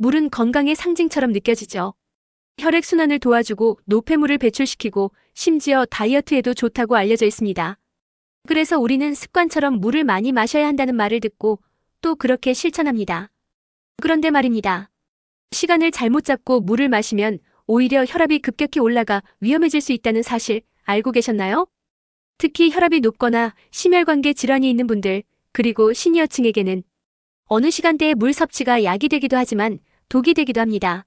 물은 건강의 상징처럼 느껴지죠. 혈액순환을 도와주고 노폐물을 배출시키고 심지어 다이어트에도 좋다고 알려져 있습니다. 그래서 우리는 습관처럼 물을 많이 마셔야 한다는 말을 듣고 또 그렇게 실천합니다. 그런데 말입니다. 시간을 잘못 잡고 물을 마시면 오히려 혈압이 급격히 올라가 위험해질 수 있다는 사실 알고 계셨나요? 특히 혈압이 높거나 심혈관계 질환이 있는 분들, 그리고 시니어층에게는 어느 시간대에 물 섭취가 약이 되기도 하지만 독이 되기도 합니다.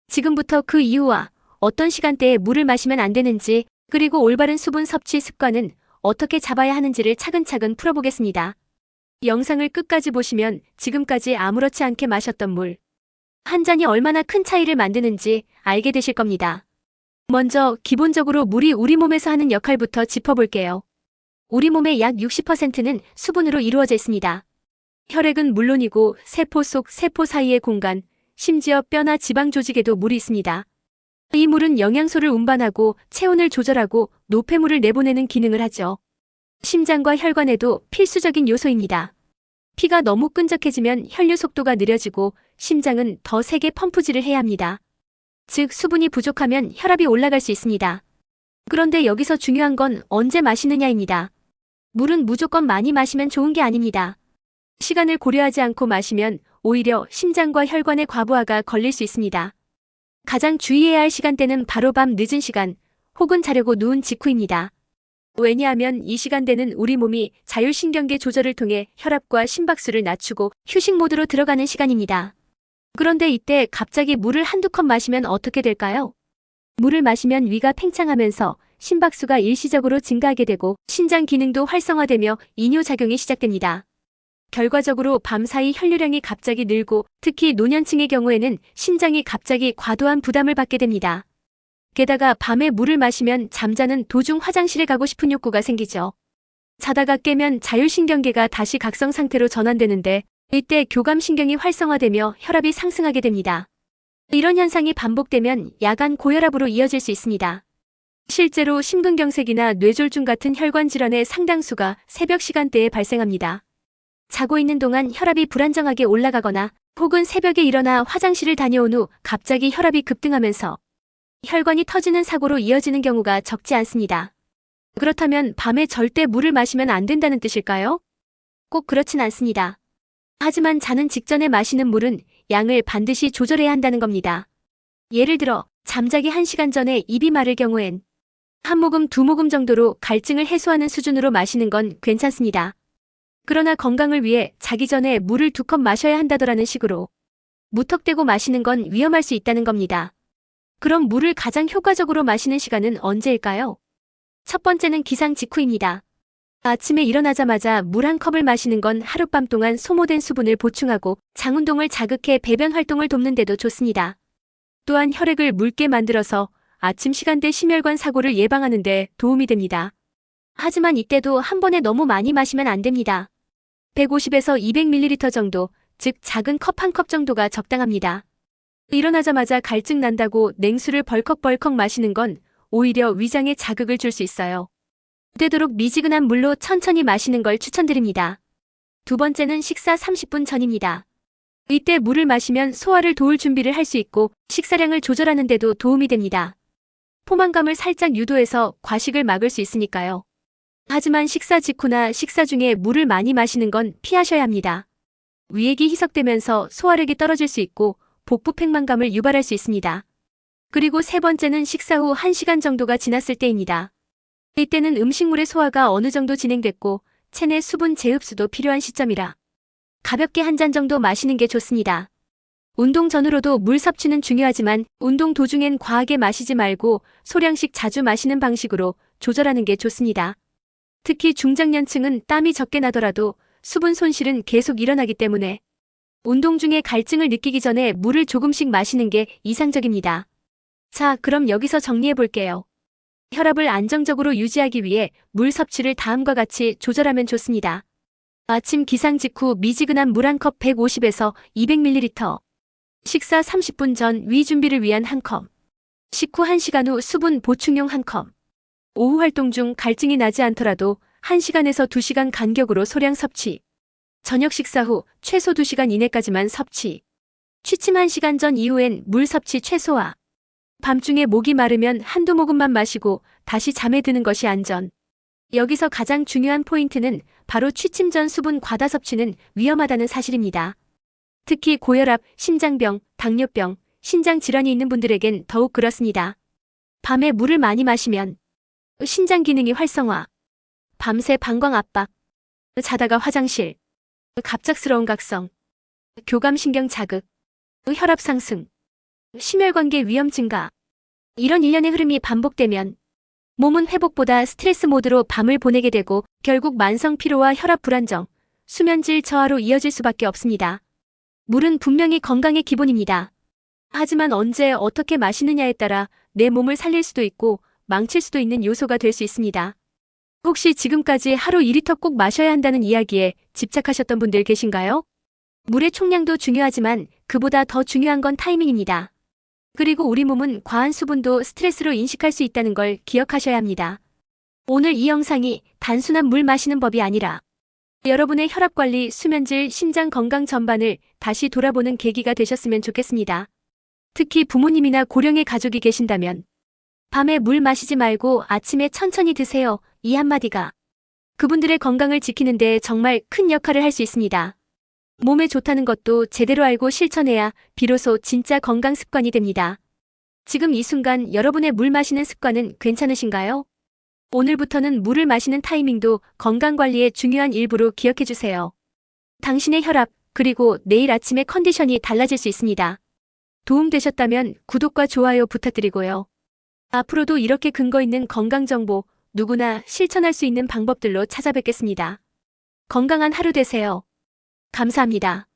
지금부터 그 이유와 어떤 시간대에 물을 마시면 안 되는지, 그리고 올바른 수분 섭취 습관은 어떻게 잡아야 하는지를 차근차근 풀어보겠습니다. 영상을 끝까지 보시면 지금까지 아무렇지 않게 마셨던 물 한 잔이 얼마나 큰 차이를 만드는지 알게 되실 겁니다. 먼저 기본적으로 물이 우리 몸에서 하는 역할부터 짚어볼게요. 우리 몸의 약 60%는 수분으로 이루어져 있습니다. 혈액은 물론이고 세포 속 세포 사이의 공간, 심지어 뼈나 지방 조직에도 물이 있습니다. 이 물은 영양소를 운반하고 체온을 조절하고 노폐물을 내보내는 기능을 하죠. 심장과 혈관에도 필수적인 요소입니다. 피가 너무 끈적해지면 혈류 속도가 느려지고 심장은 더 세게 펌프질을 해야 합니다. 즉 수분이 부족하면 혈압이 올라갈 수 있습니다. 그런데 여기서 중요한 건 언제 마시느냐입니다. 물은 무조건 많이 마시면 좋은 게 아닙니다. 시간을 고려하지 않고 마시면 오히려 심장과 혈관의 과부하가 걸릴 수 있습니다. 가장 주의해야 할 시간대는 바로 밤 늦은 시간 혹은 자려고 누운 직후입니다. 왜냐하면 이 시간대는 우리 몸이 자율신경계 조절을 통해 혈압과 심박수를 낮추고 휴식 모드로 들어가는 시간입니다. 그런데 이때 갑자기 물을 한두 컵 마시면 어떻게 될까요? 물을 마시면 위가 팽창하면서 심박수가 일시적으로 증가하게 되고 신장 기능도 활성화되며 이뇨작용이 시작됩니다. 결과적으로 밤사이 혈류량이 갑자기 늘고 특히 노년층의 경우에는 심장이 갑자기 과도한 부담을 받게 됩니다. 게다가 밤에 물을 마시면 잠자는 도중 화장실에 가고 싶은 욕구가 생기죠. 자다가 깨면 자율신경계가 다시 각성 상태로 전환되는데 이때 교감신경이 활성화되며 혈압이 상승하게 됩니다. 이런 현상이 반복되면 야간 고혈압으로 이어질 수 있습니다. 실제로 심근경색이나 뇌졸중 같은 혈관 질환의 상당수가 새벽 시간대에 발생합니다. 자고 있는 동안 혈압이 불안정하게 올라가거나 혹은 새벽에 일어나 화장실을 다녀온 후 갑자기 혈압이 급등하면서 혈관이 터지는 사고로 이어지는 경우가 적지 않습니다. 그렇다면 밤에 절대 물을 마시면 안 된다는 뜻일까요? 꼭 그렇진 않습니다. 하지만 자는 직전에 마시는 물은 양을 반드시 조절해야 한다는 겁니다. 예를 들어 잠자기 1시간 전에 입이 마를 경우엔 한 모금, 두 모금 정도로 갈증을 해소하는 수준으로 마시는 건 괜찮습니다. 그러나 건강을 위해 자기 전에 물을 2컵 마셔야 한다더라는 식으로 무턱대고 마시는 건 위험할 수 있다는 겁니다. 그럼 물을 가장 효과적으로 마시는 시간은 언제일까요? 첫 번째는 기상 직후입니다. 아침에 일어나자마자 물 1컵을 마시는 건 하룻밤 동안 소모된 수분을 보충하고 장운동을 자극해 배변 활동을 돕는 데도 좋습니다. 또한 혈액을 묽게 만들어서 아침 시간대 심혈관 사고를 예방하는 데 도움이 됩니다. 하지만 이때도 한 번에 너무 많이 마시면 안 됩니다. 150에서 200ml 정도, 즉 작은 컵 1컵 정도가 적당합니다. 일어나자마자 갈증 난다고 냉수를 벌컥벌컥 마시는 건 오히려 위장에 자극을 줄 수 있어요. 되도록 미지근한 물로 천천히 마시는 걸 추천드립니다. 두 번째는 식사 30분 전입니다. 이때 물을 마시면 소화를 도울 준비를 할 수 있고 식사량을 조절하는 데도 도움이 됩니다. 포만감을 살짝 유도해서 과식을 막을 수 있으니까요. 하지만 식사 직후나 식사 중에 물을 많이 마시는 건 피하셔야 합니다. 위액이 희석되면서 소화력이 떨어질 수 있고 복부 팽만감을 유발할 수 있습니다. 그리고 세 번째는 식사 후 1시간 정도가 지났을 때입니다. 이때는 음식물의 소화가 어느 정도 진행됐고 체내 수분 재흡수도 필요한 시점이라 가볍게 한 잔 정도 마시는 게 좋습니다. 운동 전후로도 물 섭취는 중요하지만 운동 도중엔 과하게 마시지 말고 소량씩 자주 마시는 방식으로 조절하는 게 좋습니다. 특히 중장년층은 땀이 적게 나더라도 수분 손실은 계속 일어나기 때문에 운동 중에 갈증을 느끼기 전에 물을 조금씩 마시는 게 이상적입니다. 자, 그럼 여기서 정리해 볼게요. 혈압을 안정적으로 유지하기 위해 물 섭취를 다음과 같이 조절하면 좋습니다. 아침 기상 직후 미지근한 물 1컵 150에서 200ml. 식사 30분 전 위 준비를 위한 1컵. 식후 1시간 후 수분 보충용 1컵. 오후 활동 중 갈증이 나지 않더라도 1시간에서 2시간 간격으로 소량 섭취. 저녁 식사 후 최소 2시간 이내까지만 섭취. 취침 1시간 전 이후엔 물 섭취 최소화. 밤중에 목이 마르면 한두 모금만 마시고 다시 잠에 드는 것이 안전. 여기서 가장 중요한 포인트는 바로 취침 전 수분 과다 섭취는 위험하다는 사실입니다. 특히 고혈압, 심장병, 당뇨병, 신장 질환이 있는 분들에겐 더욱 그렇습니다. 밤에 물을 많이 마시면 신장 기능이 활성화, 밤새 방광 압박, 자다가 화장실, 갑작스러운 각성, 교감신경 자극, 혈압 상승, 심혈관계 위험 증가. 이런 일련의 흐름이 반복되면 몸은 회복보다 스트레스 모드로 밤을 보내게 되고 결국 만성 피로와 혈압 불안정, 수면질 저하로 이어질 수밖에 없습니다. 물은 분명히 건강의 기본입니다. 하지만 언제 어떻게 마시느냐에 따라 내 몸을 살릴 수도 있고 망칠 수도 있는 요소가 될 수 있습니다. 혹시 지금까지 하루 2리터 꼭 마셔야 한다는 이야기에 집착하셨던 분들 계신가요? 물의 총량도 중요하지만 그보다 더 중요한 건 타이밍입니다. 그리고 우리 몸은 과한 수분도 스트레스로 인식할 수 있다는 걸 기억하셔야 합니다. 오늘 이 영상이 단순한 물 마시는 법이 아니라 여러분의 혈압관리, 수면질, 심장 건강 전반을 다시 돌아보는 계기가 되셨으면 좋겠습니다. 특히 부모님이나 고령의 가족이 계신다면 밤에 물 마시지 말고 아침에 천천히 드세요. 이 한마디가 그분들의 건강을 지키는 데 정말 큰 역할을 할 수 있습니다. 몸에 좋다는 것도 제대로 알고 실천해야 비로소 진짜 건강 습관이 됩니다. 지금 이 순간 여러분의 물 마시는 습관은 괜찮으신가요? 오늘부터는 물을 마시는 타이밍도 건강관리의 중요한 일부로 기억해주세요. 당신의 혈압, 그리고 내일 아침의 컨디션이 달라질 수 있습니다. 도움되셨다면 구독과 좋아요 부탁드리고요. 앞으로도 이렇게 근거 있는 건강정보, 누구나 실천할 수 있는 방법들로 찾아뵙겠습니다. 건강한 하루 되세요. 감사합니다.